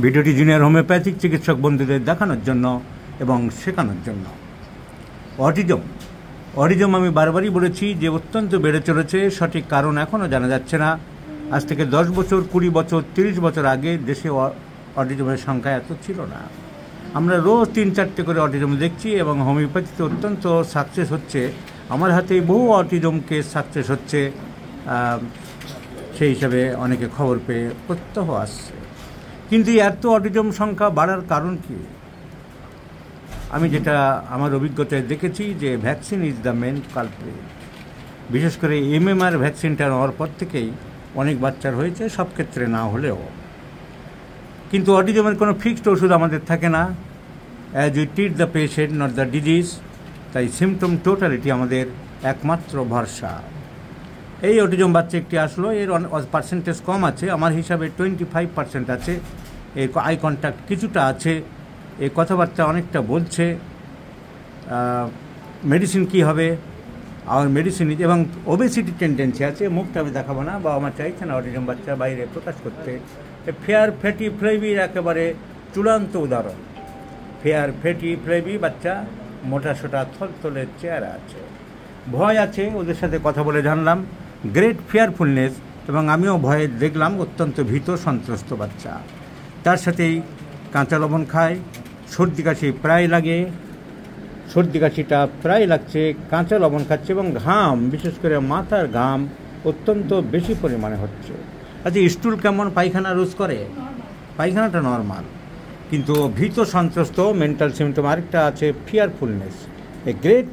ভিডিওটি junior homeopathic চিকিৎসক বন্ধুদের দেখানোর জন্য এবং শেখানোর জন্য। অটিজম আমি বারবারই বলেছি যে অত্যন্ত বেড়ে চলেছে, সঠিক কারণ এখনও জানা যাচ্ছে না। আজ থেকে 10 বছর, 20 বছর, 30 বছর আগে দেশে অটিজমের সংখ্যা এত ছিল না। আমরা রোজ 3-4টে করে অটিজম দেখছি এবং হোমিওপ্যাথিতে অত্যন্ত সাকসেস হচ্ছে। আমার হাতে বহু অটিজম কেস সাকসেস হচ্ছে, সেই হিসাবে অনেকে খবর পেয়ে প্রত্যহ আসছে। কিন্তু এত অটিজম সংখ্যা বাড়ার কারণ কি? আমি যেটা আমার অভিজ্ঞতায় দেখেছি যে vaccine is the main culprit. বিশেষ করে MMR ভ্যাকসিনটা নেওয়ার পর থেকেই অনেক বাচ্চার হয়েছে, সব ক্ষেত্রে না হলেও। কিন্তু অটিজমের কোনো ফিক্সড ওষুধ আমাদের থাকে না। As we treat the patient not the disease. তাই সিমটম টোটালিটি আমাদের একমাত্র ভরসা। এই অটিজম বাচ্চা একটি আসলো, এর পার্সেন্টেজ কম আছে, আমার হিসাবে 25% আছে। এর আই কন্ট্যাক্ট কিছুটা আছে, এই কথাবার্তা অনেকটা বলছে। মেডিসিন কি হবে? আমার মেডিসিন এবং ওবেসিটি টেন্ডেন্সি আছে। মুখটা আমি দেখাবো না, বা আমার চাইছে না অটিজম বাচ্চা বাইরে প্রকাশ করতে। ফেয়ার ফ্যাটি ফ্লেভির একেবারে চূড়ান্ত উদাহরণ। ফেয়ার ফ্যাটি ফ্লেভি বাচ্চা, মোটা সোটা থলথলের চেহারা আছে। ভয় আছে, ওদের সাথে কথা বলে জানলাম। গ্রেট ফিয়ারফুলনেস, এবং আমিও ভয়ে দেখলাম অত্যন্ত ভীত সন্ত্রস্ত বাচ্চা। তার সাথেই কাঁচা লবণ খায়, সর্দি কাশি প্রায় লাগে, সর্দি কাশিটা প্রায় লাগছে, কাঁচা লবণ খাচ্ছে এবং ঘাম, বিশেষ করে মাথার ঘাম অত্যন্ত বেশি পরিমাণে হচ্ছে। আচ্ছা, স্টুল কেমন? পায়খানা রোজ করে? পায়খানাটা নর্মাল, কিন্তু ভীত সন্ত্রস্ত মেন্টাল সিমটম। আরেকটা আছে ফিয়ারফুলনেস। এ গ্রেট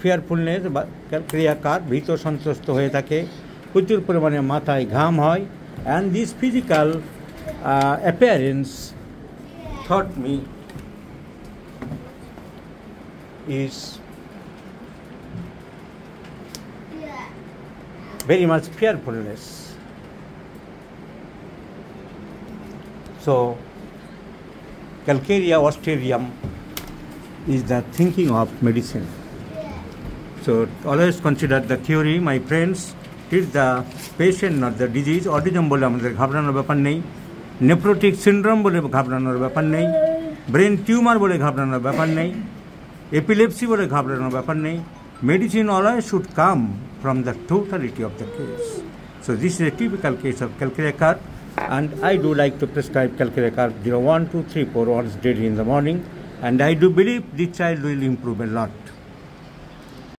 ফিয়ারফুলনেস ক্রিয়াকার ভীত সন্ত্রস্ত হয়ে থাকে, প্রচুর পরিমাণে মাথায় ঘাম হয়। And this physical appearance taught me is very much fearfulness. So calcarea ostrium is the thinking of medicine. So always consider the theory, my friends. Treat the patient, not the disease. Autism বলে আমাদের ঘাবড়ানোর ব্যাপার নেই, nephrotic syndrome বলে ঘাবড়ানোর ব্যাপার নেই, brain tumour বলে ঘাবড়ানোর ব্যাপার নেই, এপিলেপসি বলে ঘাবড়ানোর ব্যাপার নেই। Medicine always should come from the totality of the case. So this is a typical case of calcarea curve, and I do like to prescribe calcarea curve 0, 1, 2, 3, 4 once daily in the morning, and I do believe this child will improve a lot.